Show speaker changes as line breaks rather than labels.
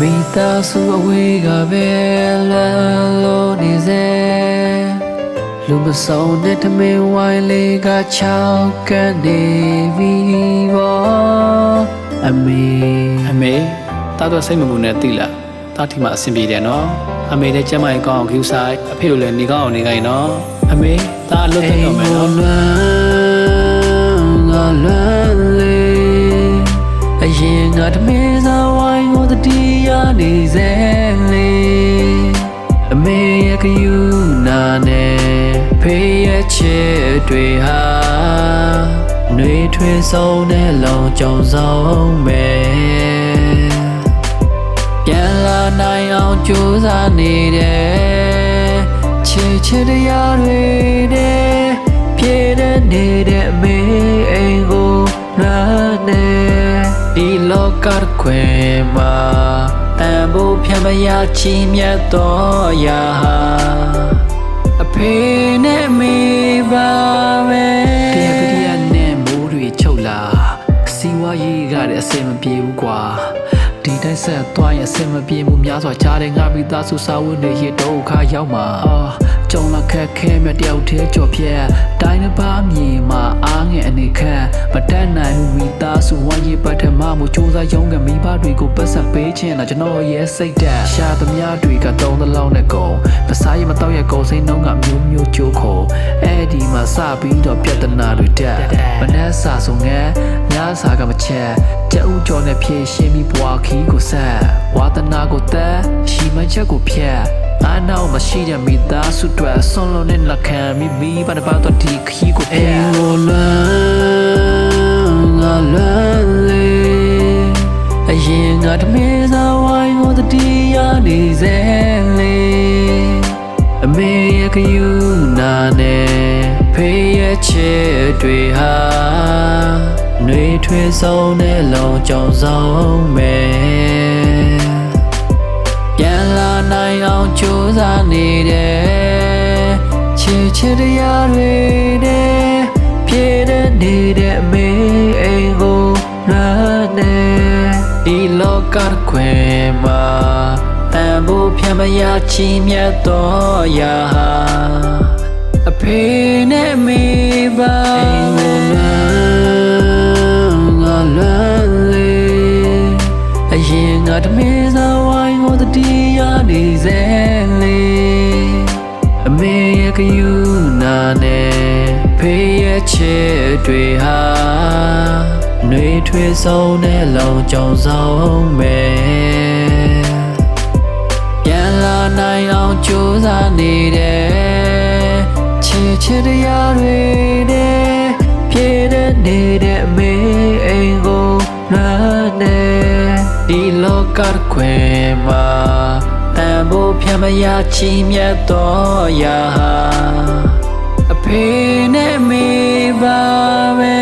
မိသားစုအဝေးကပဲလမ်းလို့နေစေလူမဆုံးတဲ့ထမင်းဝိုင်းလေးကချောက်ကနေပြီပေါ့အမေတားတော့စိတ်မပူနဲ့သိလားတားထီမှာအဆင်ပြေတယ်နော်အမေလည်းကျမ်းမာရေးကောင်းအောင်ခ ्यू ဆိုင်အဖေတို့လည်းနေကောင်းအောင်နေကြရင်နော်အမေတားအလုပ်တက်တော့မယ်နော်ငါလန်းလေးအရင်ကတမေးစားဝိုင်းကိုတတိယနေစေလေအမေရဲ့ကယူနာနဲ့ဖေးရဲ့ချစ်တွေဟာနှွေထွေးဆုံးတဲ့လုံကြုံဆုံးပဲပြန်လာနိုင်အောင်ကြိုးစားနေတယ်ချစ်တရားတွေနဲ့ပြည့်တဲ့နေတဲ့အမေအိမ်ကိုလာနေဒီလောကခွေမှာတန်ဖို့ဖြတ်မရချီမြတ်တော်ရာအဖေနဲ့မေပါပဲတရားပရိယနဲ့မိုးတွေချုပ်လာစီဝါရေးကလည်းအစင်မပြေဘူးကွာဒီတိုင်းဆက်သွားရင်အစင်မပြေမှုများစွာချားတဲ့ငါမိသားစုစာဝတ်တွေရဒုက္ခရောက်မှာကြုံလာခက်ခဲမြတယောက်တည်းကြော်ဖြက်တိုင်းတစ်ပါးမြေမှာအားငယ်အနေခက်မတတ်နိုင်မှုမိသားစုဝိုင်းရပတ်ထမမှုစူးစမ်းရုံးကမိဘတွေကိုပတ်ဆက်ပေးခြင်းလားကျွန်တော်ရဲ့စိတ်ဓာတ်ရှာသမျှတွေကသုံးသလောက်နဲ့ကုန်ပစားရမတော့ရဲ့ကုန်စိမ်းနှုံးကမျိုးမျိုးကြိုးခေါ်အဲ့ဒီမှာစပြီးတော့ပြဿနာတွေတက်မနှက်စာဆိုငဲညစာကမချက်ကြက်ဥကြော်နဲ့ဖြည့်ရှင်းပြီးဘွားခီးကိုဆက်ဝါသနာကိုတက်ရှီမချက်ကိုဖြက်အနောက်မရှိတဲ့မိသားစုတွေဆွန်လုံးနဲ့လက်ခံမိဘာတပါတော့ဒီခီးကိုအေးလိုလန်းငါလန်းလေးအရင်ကတမေးစားဝိုင်းကိုတတိယနေစေလေအမေရဲ့ကယူနာနဲ့ဖေးရဲ့ချစ်တွေဟာနှွေထွေးဆုံးတဲ့လုံကြုံဆုံးပဲပြန်လာနိုင်အောင်ကြိုးစားနေတယ်ချစ်တရားတွေနဲ့ပြည့်တဲ့နေတဲ့အမေအိမ်ကိုလာနေဒီလောကခွေမှာတန်ဖို့ဖြတ်မရချီမြတ်တော်ရာအဖေနဲ့မေပါအိမ်ကိုငါလန်းလေးအရင်ကတမေးစားဝိုင်းကိုတတိယနေစေလေအမေရဲ့ကယူနာနဲ့ဖေးရဲ့ချစ်တွေဟာနှွေထွေးဆုံးတဲ့လုံကြုံဆုံးပဲပြန်လာနိုင်အောင်ကြိုးစားနေတယ်ချစ်တရားတွေနဲ့ပြည့်တဲ့နေတဲ့အမေအိမ်ကိုလာနေဒီလောကခွေမှာတန်ဖို့ဖြတ်မရချီမြတ်တော်ရာအဖေနဲ့မေပါပဲ